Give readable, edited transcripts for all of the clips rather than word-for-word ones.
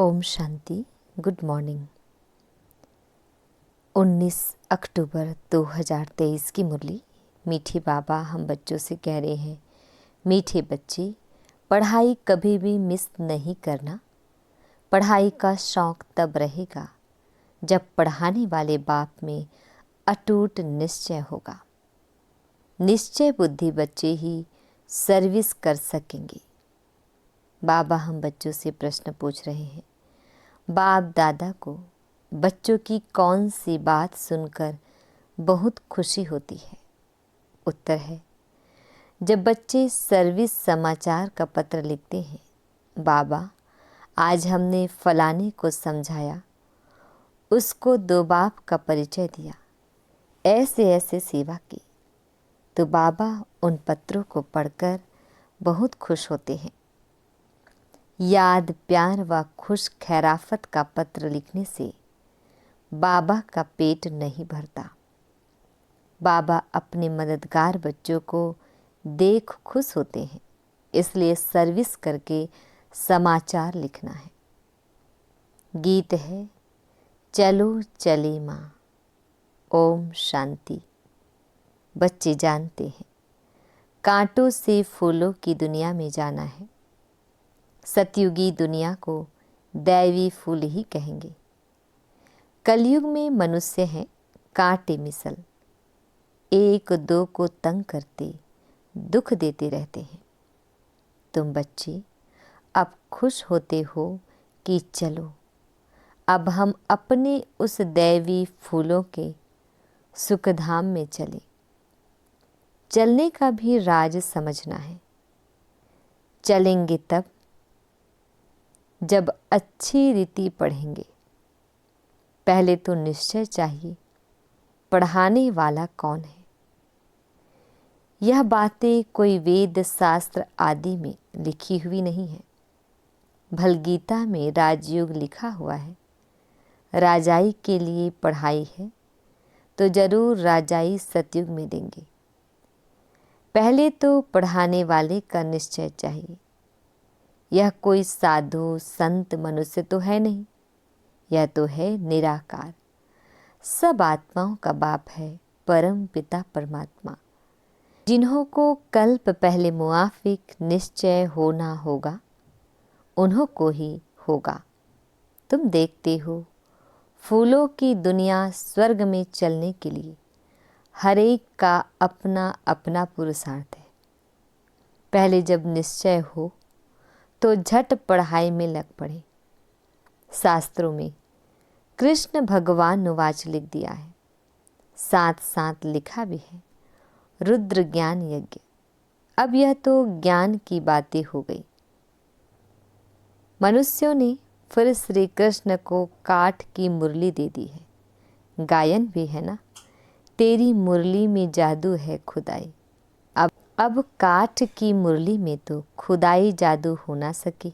Om Shanti. Good morning. 19 अक्टूबर 2023 की मुरली। मीठे बाबा हम बच्चों से कह रहे हैं, मीठे बच्चे, पढ़ाई कभी भी मिस नहीं करना। पढ़ाई का शौक तब रहेगा जब पढ़ाने वाले बाप में अटूट निश्चय होगा। निश्चय बुद्धि बच्चे ही सर्विस कर सकेंगे। बाबा हम बच्चों से प्रश्न पूछ रहे हैं, बाप दादा को बच्चों की कौन सी बात सुनकर बहुत खुशी होती है? उत्तर है, जब बच्चे सर्विस समाचार का पत्र लिखते हैं, बाबा आज हमने फलाने को समझाया, उसको दो बाप का परिचय दिया, ऐसे ऐसे सेवा की, तो बाबा उन पत्रों को पढ़कर बहुत खुश होते हैं। याद प्यार व खुश खैराफत का पत्र लिखने से बाबा का पेट नहीं भरता। बाबा अपने मददगार बच्चों को देख खुश होते हैं, इसलिए सर्विस करके समाचार लिखना है। गीत है, चलो चले माँ। ओम शांति। बच्चे जानते हैं, कांटों से फूलों की दुनिया में जाना है। सतयुगी दुनिया को दैवी फूल ही कहेंगे। कलयुग में मनुष्य हैं कांटे मिसल, एक दो को तंग करते, दुख देते रहते हैं। तुम बच्चे अब खुश होते हो कि चलो अब हम अपने उस दैवी फूलों के सुखधाम में चले। चलने का भी राज समझना है। चलेंगे तब जब अच्छी रीति पढ़ेंगे। पहले तो निश्चय चाहिए, पढ़ाने वाला कौन है। यह बातें कोई वेद शास्त्र आदि में लिखी हुई नहीं है। भल गीता में राजयोग लिखा हुआ है। राजाई के लिए पढ़ाई है तो जरूर राजाई सतयुग में देंगे। पहले तो पढ़ाने वाले का निश्चय चाहिए। यह कोई साधु संत मनुष्य तो है नहीं, यह तो है निराकार, सब आत्माओं का बाप है, परम पिता परमात्मा, जिन्हों को कल्प पहले मुआफिक निश्चय होना होगा, उन्हों को ही होगा। तुम देखते हो, फूलों की दुनिया स्वर्ग में चलने के लिए हर एक का अपना अपना पुरुषार्थ है। पहले जब निश्चय हो तो झट पढ़ाई में लग पड़े। शास्त्रों में कृष्ण भगवान वाच लिख दिया है, साथ साथ लिखा भी है, रुद्र ज्ञान यज्ञ। अब यह तो ज्ञान की बातें हो गई। मनुष्यों ने फिर श्री कृष्ण को काठ की मुरली दे दी है। गायन भी है ना, तेरी मुरली में जादू है खुदाई। अब काठ की मुरली में तो खुदाई जादू हो ना सके,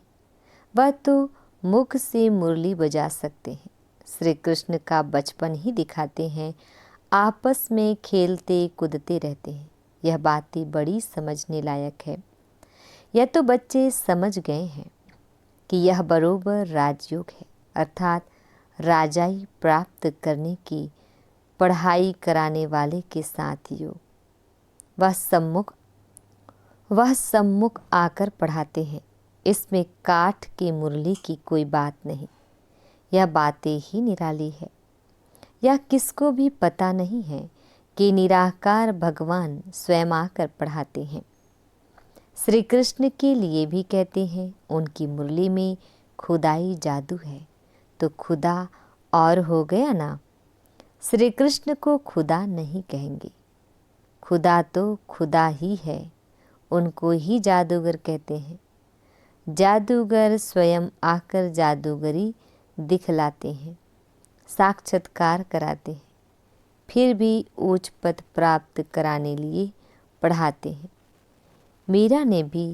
वह तो मुख से मुरली बजा सकते हैं। श्री कृष्ण का बचपन ही दिखाते हैं, आपस में खेलते कूदते रहते हैं। यह बातें बड़ी समझने लायक है। यह तो बच्चे समझ गए हैं कि यह बरोबर राजयोग है, अर्थात राजाई प्राप्त करने की पढ़ाई कराने वाले के साथ योग। वह सम्मुख आकर पढ़ाते हैं। इसमें काठ की मुरली की कोई बात नहीं। यह बातें ही निराली है। यह किसको भी पता नहीं है कि निराकार भगवान स्वयं आकर पढ़ाते हैं। श्री कृष्ण के लिए भी कहते हैं, उनकी मुरली में खुदाई जादू है, तो खुदा और हो गया ना। श्री कृष्ण को खुदा नहीं कहेंगे, खुदा तो खुदा ही है, उनको ही जादूगर कहते हैं। जादूगर स्वयं आकर जादूगरी दिखलाते हैं, साक्षात्कार कराते हैं, फिर भी उच्च पद प्राप्त कराने लिए पढ़ाते हैं। मीरा ने भी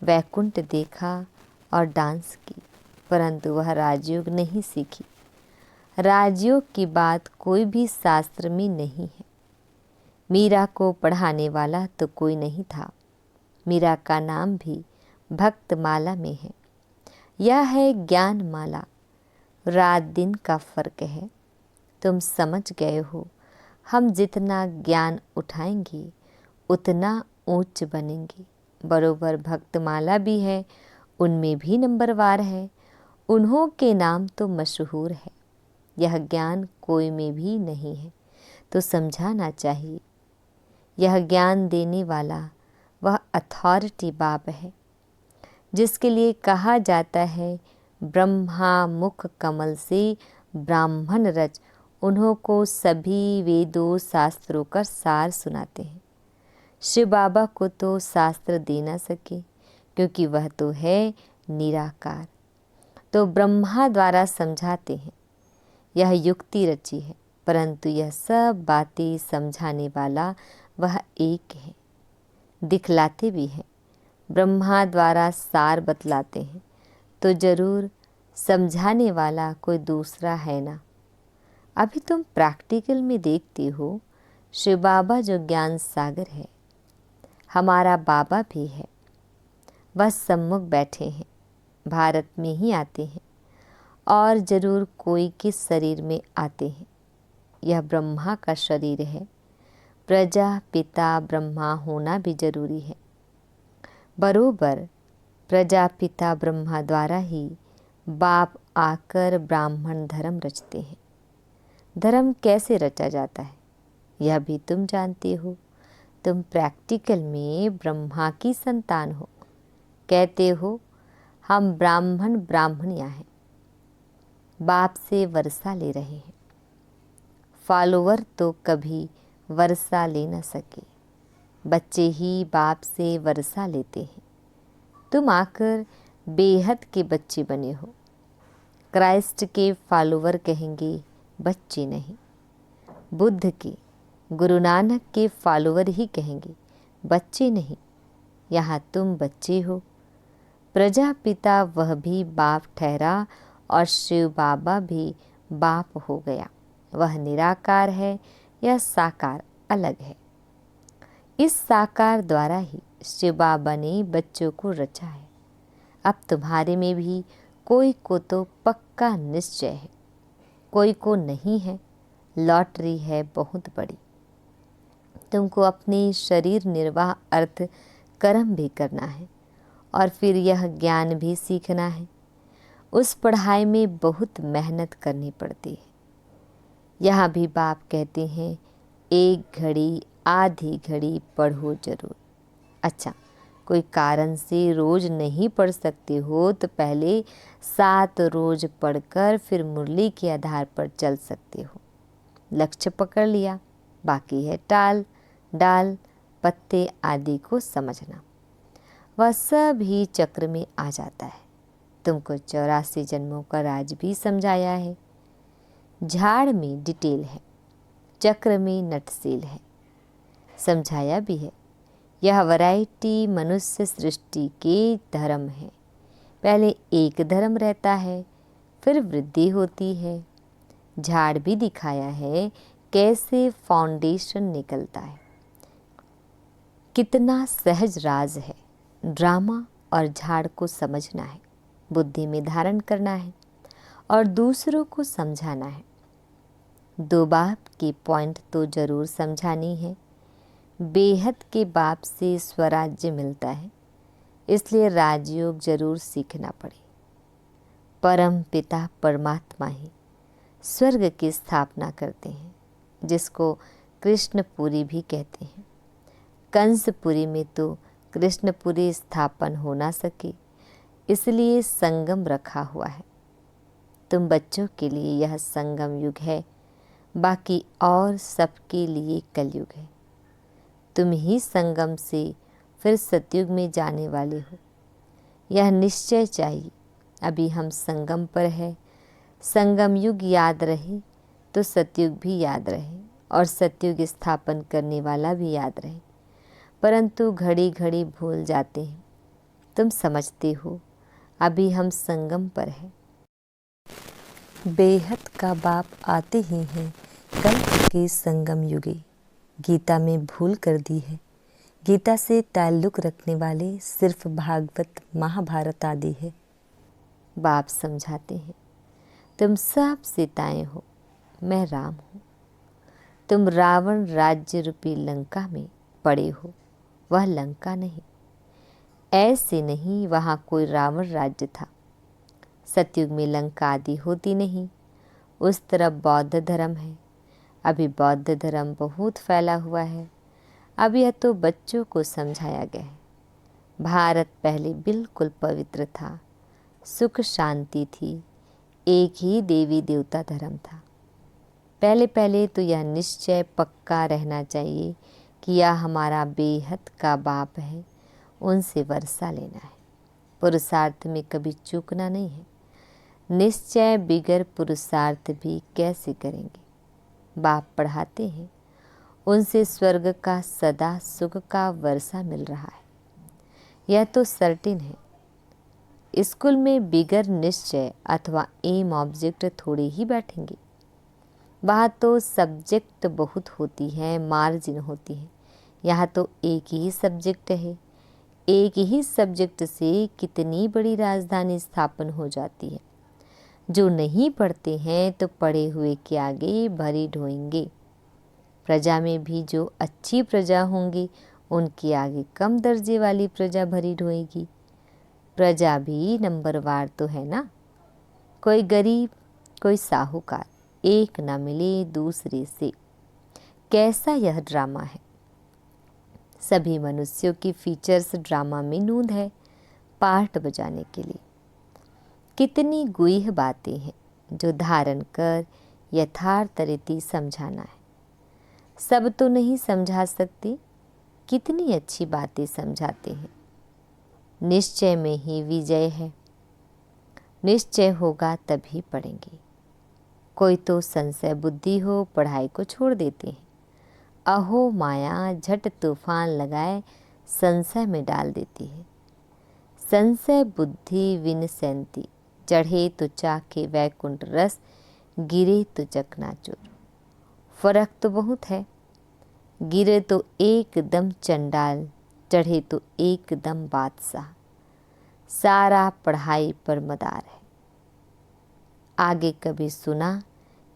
वैकुंठ देखा और डांस की, परंतु वह राजयोग नहीं सीखी। राजयोग की बात कोई भी शास्त्र में नहीं है। मीरा को पढ़ाने वाला तो कोई नहीं था। मीरा का नाम भी भक्त माला में है। यह है ज्ञान माला, रात दिन का फ़र्क है। तुम समझ गए हो, हम जितना ज्ञान उठाएंगे उतना ऊंच बनेंगे। बरोबर भक्तमाला भी है, उनमें भी नंबरवार है। उन्हों के नाम तो मशहूर है। यह ज्ञान कोई में भी नहीं है तो समझाना चाहिए। यह ज्ञान देने वाला वह अथॉरिटी बाप है जिसके लिए कहा जाता है ब्रह्मा मुख कमल से ब्राह्मण रच। उन्हों को सभी वेदों शास्त्रों का सार सुनाते हैं। शिव बाबा को तो शास्त्र दे ना सके क्योंकि वह तो है निराकार, तो ब्रह्मा द्वारा समझाते हैं। यह युक्ति रची है, परंतु यह सब बातें समझाने वाला वह एक है। दिखलाते भी हैं। ब्रह्मा द्वारा सार बतलाते हैं तो जरूर समझाने वाला कोई दूसरा है ना। अभी तुम प्रैक्टिकल में देखते हो, शिव बाबा जो ज्ञान सागर है, हमारा बाबा भी है। वह सम्मुख बैठे हैं, भारत में ही आते हैं और जरूर कोई के शरीर में आते हैं। यह ब्रह्मा का शरीर है। प्रजा पिता ब्रह्मा होना भी जरूरी है। बरोबर प्रजापिता ब्रह्मा द्वारा ही बाप आकर ब्राह्मण धर्म रचते हैं। धर्म कैसे रचा जाता है यह भी तुम जानते हो। तुम प्रैक्टिकल में ब्रह्मा की संतान हो। कहते हो हम ब्राह्मणियाँ हैं, बाप से वर्षा ले रहे हैं। फॉलोवर तो कभी वर्षा ले न सके, बच्चे ही बाप से वर्षा लेते हैं। तुम आकर बेहद के बच्चे बने हो। क्राइस्ट के फॉलोवर कहेंगे बच्चे नहीं, बुद्ध के गुरु नानक के फॉलोवर ही कहेंगे बच्चे नहीं। यहाँ तुम बच्चे हो। प्रजापिता वह भी बाप ठहरा और शिव बाबा भी बाप हो गया। वह निराकार है, यह साकार अलग है। इस साकार द्वारा ही शिव बाबा ने बच्चों को रचा है। अब तुम्हारे में भी कोई को तो पक्का निश्चय है, कोई को नहीं है। लॉटरी है बहुत बड़ी। तुमको अपने शरीर निर्वाह अर्थ कर्म भी करना है और फिर यह ज्ञान भी सीखना है। उस पढ़ाई में बहुत मेहनत करनी पड़ती है। यहाँ भी बाप कहते हैं एक घड़ी आधी घड़ी पढ़ो जरूर। अच्छा, कोई कारण से रोज नहीं पढ़ सकते हो तो पहले 7 रोज पढ़कर फिर मुरली के आधार पर चल सकते हो। लक्ष्य पकड़ लिया, बाकी है टाल डाल पत्ते आदि को समझना। वह सब ही चक्र में आ जाता है। तुमको 84 जन्मों का राज भी समझाया है। झाड़ में डिटेल है, चक्र में नटसेल है, समझाया भी है। यह वैरायटी मनुष्य सृष्टि के धर्म है। पहले एक धर्म रहता है, फिर वृद्धि होती है। झाड़ भी दिखाया है कैसे फाउंडेशन निकलता है। कितना सहज राज है। ड्रामा और झाड़ को समझना है, बुद्धि में धारण करना है और दूसरों को समझाना है। 2 बाप की पॉइंट तो जरूर समझानी है। बेहद के बाप से स्वराज्य मिलता है, इसलिए राजयोग जरूर सीखना पड़े। परम पिता परमात्मा ही स्वर्ग की स्थापना करते हैं, जिसको कृष्णपुरी भी कहते हैं। कंसपुरी में तो कृष्णपुरी स्थापन हो ना सके, इसलिए संगम रखा हुआ है। तुम बच्चों के लिए यह संगम युग है, बाकी और सबके लिए कलयुग है। तुम ही संगम से फिर सतयुग में जाने वाले हो, यह निश्चय चाहिए। अभी हम संगम पर है। संगम युग याद रहे तो सतयुग भी याद रहे और सतयुग स्थापन करने वाला भी याद रहे, परंतु घड़ी घड़ी भूल जाते हैं। तुम समझते हो अभी हम संगम पर हैं। बेहद का बाप आते ही हैं कल्प के संगम युगे। गीता में भूल कर दी है। गीता से ताल्लुक़ रखने वाले सिर्फ भागवत महाभारत आदि है। बाप समझाते हैं तुम सब सीताएं हो, मैं राम हूँ। तुम रावण राज्य रूपी लंका में पड़े हो, वह लंका नहीं। ऐसे नहीं, वहाँ कोई रावण राज्य था। सतयुग में लंका आदि होती नहीं। उस तरफ बौद्ध धर्म है। अभी बौद्ध धर्म बहुत फैला हुआ है। अब यह तो बच्चों को समझाया गया है। भारत पहले बिल्कुल पवित्र था, सुख शांति थी, एक ही देवी देवता धर्म था। पहले पहले तो यह निश्चय पक्का रहना चाहिए कि यह हमारा बेहद का बाप है, उनसे वर्षा लेना है। पुरुषार्थ में कभी चूकना नहीं है। निश्चय बिगर पुरुषार्थ भी कैसे करेंगे। बाप पढ़ाते हैं, उनसे स्वर्ग का सदा सुख का वर्षा मिल रहा है, यह तो सर्टिन है। स्कूल में बिगर निश्चय अथवा एम ऑब्जेक्ट थोड़े ही बैठेंगे। वहाँ तो सब्जेक्ट बहुत होती है, मार्जिन होती है। यहाँ तो एक ही सब्जेक्ट है। एक ही सब्जेक्ट से कितनी बड़ी राजधानी स्थापन हो जाती है। जो नहीं पढ़ते हैं तो पढ़े हुए के आगे भरी ढोएंगे। प्रजा में भी जो अच्छी प्रजा होंगी उनके आगे कम दर्जे वाली प्रजा भरी ढोएगी। प्रजा भी नंबरवार तो है ना। कोई गरीब, कोई साहूकार, एक ना मिले दूसरे से। कैसा यह ड्रामा है। सभी मनुष्यों की फीचर्स ड्रामा में नूंद है, पार्ट बजाने के लिए। कितनी गुह्य बातें हैं जो धारण कर यथार्थ रीति समझाना है। सब तो नहीं समझा सकते, कितनी अच्छी बातें समझाते हैं। निश्चय में ही विजय है। निश्चय होगा तभी पढ़ेंगे। कोई तो संशय बुद्धि हो, पढ़ाई को छोड़ देते हैं। अहो माया झट तूफान लगाए संशय में डाल देती है। संशय बुद्धि विनसैंती, चढ़े तो चाके वैकुंठ रस, गिरे तो चकनाचूर। फर्क तो बहुत है। गिरे तो एकदम चंडाल, चढ़े तो एकदम बादशाह। सारा पढ़ाई पर मदार है। आगे कभी सुना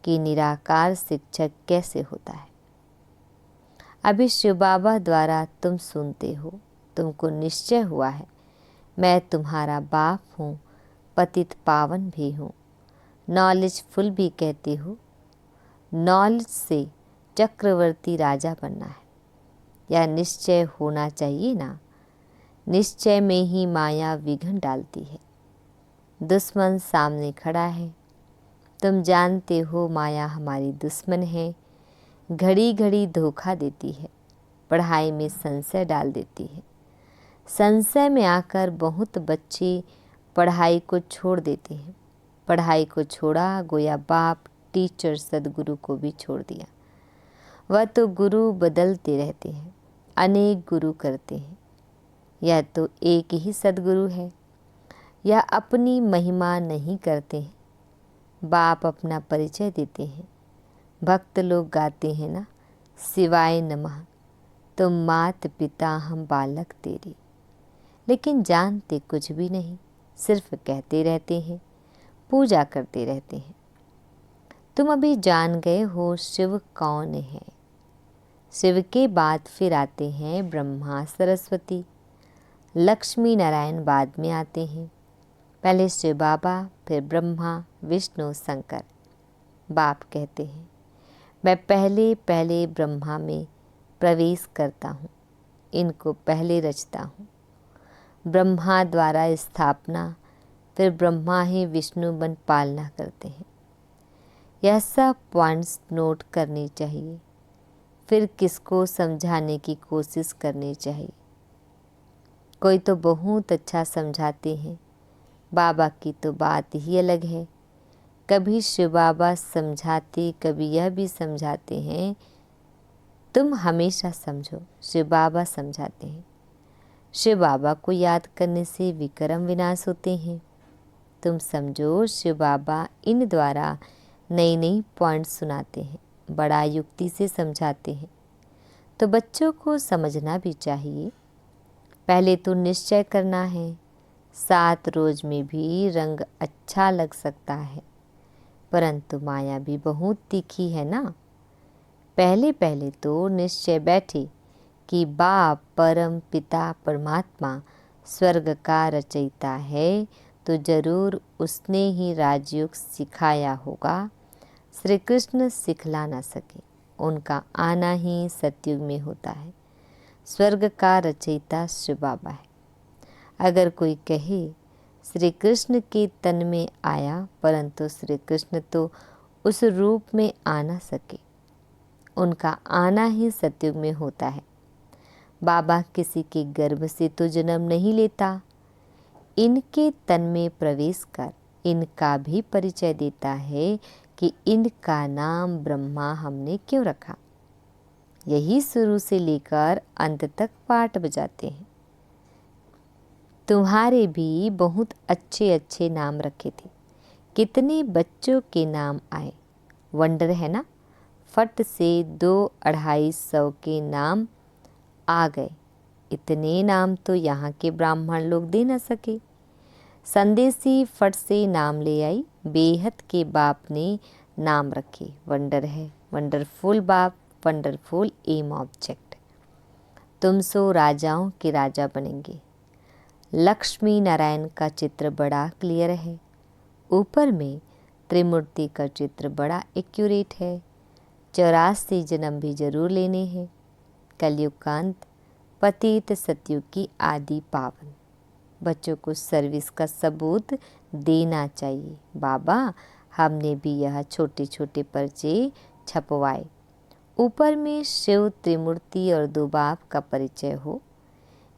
कि निराकार शिक्षक कैसे होता है। अभी शिव बाबा द्वारा तुम सुनते हो, तुमको निश्चय हुआ है मैं तुम्हारा बाप हूँ, पतित पावन भी हूँ, नॉलेजफुल भी कहते हो। नॉलेज से चक्रवर्ती राजा बनना है, यह निश्चय होना चाहिए ना। निश्चय में ही माया विघ्न डालती है। दुश्मन सामने खड़ा है, तुम जानते हो माया हमारी दुश्मन है। घड़ी घड़ी धोखा देती है, पढ़ाई में संशय डाल देती है। संशय में आकर बहुत बच्चे पढ़ाई को छोड़ देते हैं। पढ़ाई को छोड़ा गोया बाप टीचर सदगुरु को भी छोड़ दिया। वह तो गुरु बदलते रहते हैं, अनेक गुरु करते हैं। यह तो एक ही सदगुरु है। यह अपनी महिमा नहीं करते हैं, बाप अपना परिचय देते हैं। भक्त लोग गाते हैं ना, शिवाय नमः, तुम मात पिता हम बालक तेरी। लेकिन जानते कुछ भी नहीं, सिर्फ कहते रहते हैं, पूजा करते रहते हैं। तुम अभी जान गए हो शिव कौन है। शिव के बाद फिर आते हैं ब्रह्मा सरस्वती, लक्ष्मी नारायण बाद में आते हैं। पहले शिव बाबा, फिर ब्रह्मा विष्णु शंकर। बाप कहते हैं मैं पहले पहले ब्रह्मा में प्रवेश करता हूँ, इनको पहले रचता हूँ। ब्रह्मा द्वारा स्थापना, फिर ब्रह्मा ही विष्णु बन पालना करते हैं। यह सब पॉइंट्स नोट करनी चाहिए, फिर किसको समझाने की कोशिश करनी चाहिए। कोई तो बहुत अच्छा समझाते हैं, बाबा की तो बात ही अलग है। कभी शिव बाबा समझाते, कभी यह भी समझाते हैं तुम हमेशा समझो, शिव बाबा समझाते हैं। शिव बाबा को याद करने से विक्रम विनाश होते हैं। तुम समझो शिव बाबा इन द्वारा नई नई पॉइंट सुनाते हैं, बड़ा युक्ति से समझाते हैं। तो बच्चों को समझना भी चाहिए। पहले तो निश्चय करना है। 7 रोज में भी रंग अच्छा लग सकता है, परंतु माया भी बहुत तीखी है ना। पहले पहले तो निश्चय बैठे कि बाप परम पिता परमात्मा स्वर्ग का रचयिता है, तो जरूर उसने ही राजयोग सिखाया होगा। श्री कृष्ण सिखला ना सके, उनका आना ही सतयुग में होता है। स्वर्ग का रचयिता शिव बाबा है। अगर कोई कहे श्री कृष्ण के तन में आया, परंतु श्री कृष्ण तो उस रूप में आ ना सके, उनका आना ही सतयुग में होता है। बाबा किसी के गर्भ से तो जन्म नहीं लेता, इनके तन में प्रवेश कर इनका भी परिचय देता है कि इनका नाम ब्रह्मा हमने क्यों रखा। यही शुरू से लेकर अंत तक पाठ बजाते हैं। तुम्हारे भी बहुत अच्छे अच्छे नाम रखे थे, कितने बच्चों के नाम आए, वंडर है ना। फट से 2-250 के नाम आ गए। इतने नाम तो यहाँ के ब्राह्मण लोग दे न सके। संदेशी फट से नाम ले आई, बेहद के बाप ने नाम रखे। वंडर है, वंडरफुल बाप, वंडरफुल एम ऑब्जेक्ट। तुम सो राजाओं के राजा बनेंगे। लक्ष्मी नारायण का चित्र बड़ा क्लियर है, ऊपर में त्रिमूर्ति का चित्र बड़ा एक्यूरेट है। 84 जन्म भी जरूर लेने हैं। कलयुग का अंत, पतित सतयुग की आदि पावन। बच्चों को सर्विस का सबूत देना चाहिए। बाबा हमने भी यह छोटे छोटे पर्चे छपवाए, ऊपर में शिव त्रिमूर्ति और 2 बाप का परिचय हो,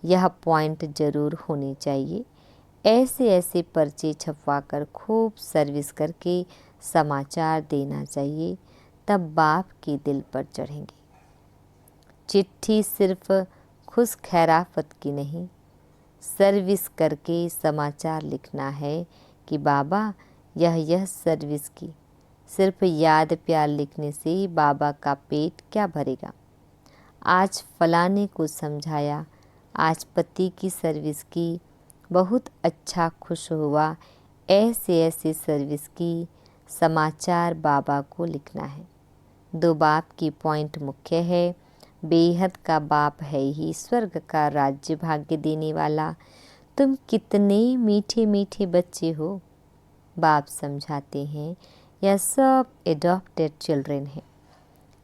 यह पॉइंट जरूर होने चाहिए। ऐसे ऐसे पर्चे छपवाकर खूब सर्विस करके समाचार देना चाहिए, तब बाप के दिल पर चढ़ेंगे। चिट्ठी सिर्फ खुश खैराफत की नहीं, सर्विस करके समाचार लिखना है कि बाबा यह सर्विस की। सिर्फ याद प्यार लिखने से बाबा का पेट क्या भरेगा। आज फलाने को समझाया, आज पति की सर्विस की, बहुत अच्छा खुश हुआ। ऐसे ऐसे सर्विस की समाचार बाबा को लिखना है। 2 बाप की पॉइंट मुख्य है। बेहद का बाप है ही स्वर्ग का राज्य भाग्य देने वाला। तुम कितने मीठे मीठे बच्चे हो। बाप समझाते हैं यह सब एडॉप्टेड चिल्ड्रन हैं।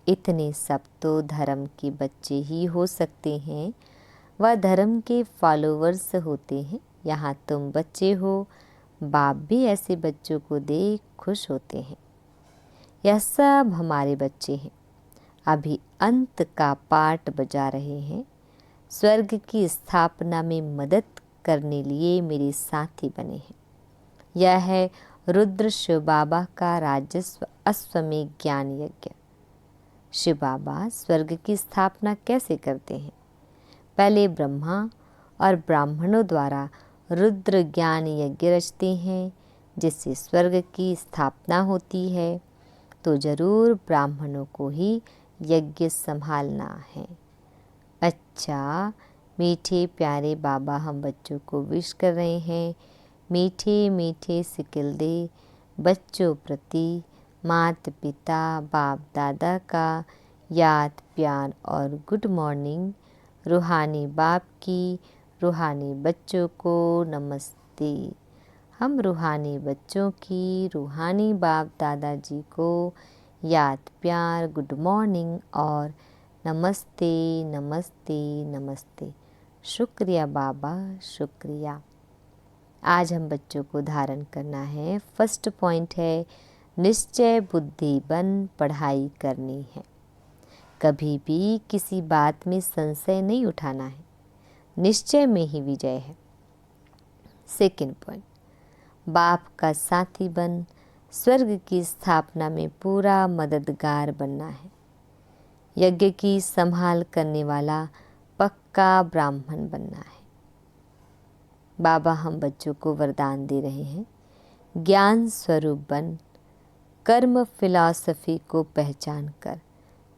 इतने सब तो धर्म के बच्चे ही हो सकते हैं, वह धर्म के फॉलोवर्स होते हैं। यहाँ तुम बच्चे हो, बाप भी ऐसे बच्चों को देख खुश होते हैं। यह सब हमारे बच्चे हैं, अभी अंत का पाठ बजा रहे हैं। स्वर्ग की स्थापना में मदद करने लिए मेरे साथी बने हैं। यह है रुद्र शिव बाबा का राजस्व अश्वमेध ज्ञान यज्ञ। शिव बाबा स्वर्ग की स्थापना कैसे करते हैं? पहले ब्रह्मा और ब्राह्मणों द्वारा रुद्र ज्ञान यज्ञ रचते हैं, जिससे स्वर्ग की स्थापना होती है। तो जरूर ब्राह्मणों को ही यज्ञ संभालना है। अच्छा, मीठे प्यारे बाबा हम बच्चों को विश कर रहे हैं। मीठे मीठे सिकिल दे बच्चों प्रति माता पिता बाप दादा का याद प्यार और गुड मॉर्निंग। रूहानी बाप की रूहानी बच्चों को नमस्ते। हम रूहानी बच्चों की रूहानी बाप दादाजी को याद प्यार गुड मॉर्निंग और नमस्ते नमस्ते नमस्ते। शुक्रिया बाबा, शुक्रिया। आज हम बच्चों को धारण करना है। फर्स्ट पॉइंट है निश्चय बुद्धि बन पढ़ाई करनी है। कभी भी किसी बात में संशय नहीं उठाना है, निश्चय में ही विजय है। सेकंड पॉइंट, बाप का साथी बन स्वर्ग की स्थापना में पूरा मददगार बनना है। यज्ञ की संभाल करने वाला पक्का ब्राह्मण बनना है। बाबा हम बच्चों को वरदान दे रहे हैं, ज्ञान स्वरूप बन कर्म फिलॉसफी को पहचान कर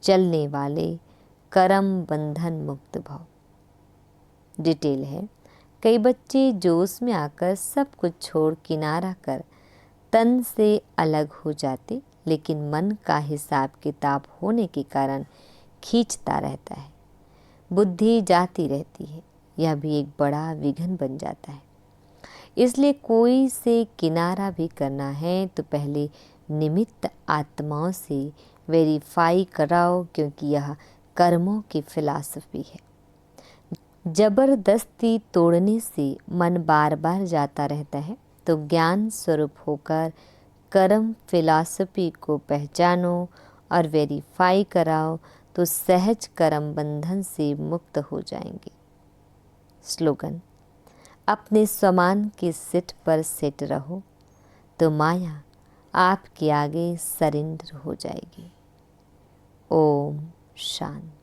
चलने वाले कर्म बंधन मुक्त भव। डिटेल है, कई बच्चे जोश में आकर सब कुछ छोड़ किनारा कर तन से अलग हो जाते, लेकिन मन का हिसाब किताब होने के कारण खींचता रहता है। बुद्धि जाती रहती है, यह भी एक बड़ा विघ्न बन जाता है। इसलिए कोई से किनारा भी करना है तो पहले निमित्त आत्माओं से वेरीफाई कराओ, क्योंकि यह कर्मों की फिलॉसफी है। जबरदस्ती तोड़ने से मन बार बार जाता रहता है, तो ज्ञान स्वरूप होकर कर्म फिलॉसफी को पहचानो और वेरीफाई कराओ, तो सहज कर्म बंधन से मुक्त हो जाएंगे। स्लोगन: अपने स्वमान के सिट पर सेट रहो तो माया आपके आगे सरेंडर हो जाएगी। ओम शांति।